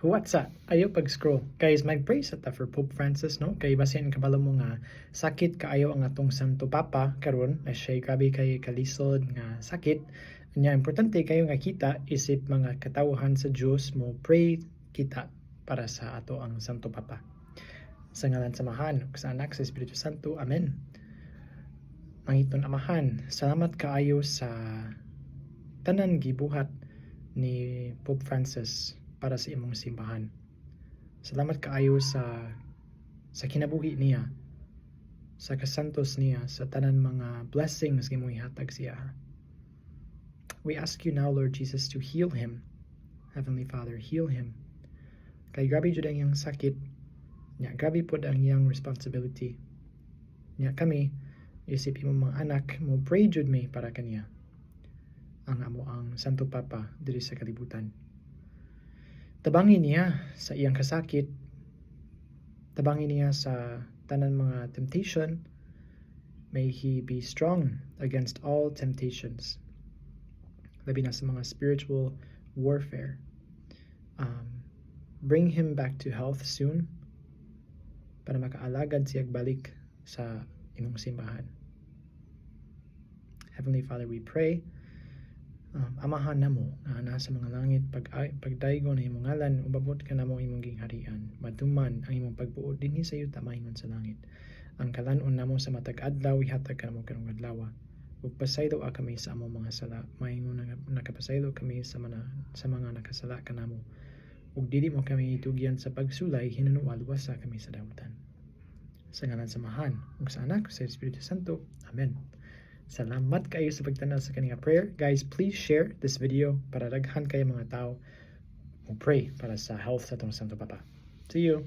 What's up? Ayaw pag-scroll. Guys, mag-pray sa ta for Pope Francis, no? Kay basin kabalo mo nga sakit kaayo ang atong Santo Papa karon, na siya grabe kay kalisod nga sakit. Nya importante kayo nga kita isip mga katawhan sa Dios mo pray kita para sa ato ang Santo Papa. Sa ngalan sa Amahan, sa Anak, sa Espiritu Santo. Amen. Mangiton Amahan, salamat kaayo sa tanan gibuhat ni Pope Francis para sa imong simbahan. Salamat kaayo sa kinabuhi niya, sa kasantos niya, sa tanan mga blessings nga imong ihatag siya. We ask you now, Lord Jesus, to heal him. Heavenly Father, heal him. Kay grabe jud ang iyang sakit, nya grabe pod ang iyang responsibility. Nya kami, isip imong mga anak, mo pray jud me para kaniya. Ang amo ang Santo Papa diri sa kalibutan. Tabangin niya sa iyang kasakit, tabangin niya sa tanan mga temptation. May he be strong against all temptations, labi na sa mga spiritual warfare. Bring him back to health soon para makaalagad siya balik sa imong simbahan. Heavenly Father, we pray, amahan namo nga nasa mga langit, pagdaygo na imong ngalan, ubabot ka namo imong gingharian, matuman ang imong pagbuot dinhi sa yuta maingon sa langit. Ang kalanon namo sa matag adlaw ihatag ka namo karong adlaw. Ug pasaylo kami sa among mga sala, maingon nga nakapasaylo kami sa mga nakasala kanamo. Ug dili mo kami itugyan sa pagsulay, hinanual wasa kami sa dawtan. Sa ngalan sa Amahan, ug sa Anak, sa Espiritu Santo. Amen. Salamat kayo sa pagtanaw sa kaniyang prayer. Guys, please share this video para daghan kayo mga tao mo pray para sa health sa atong Santo Papa. See you!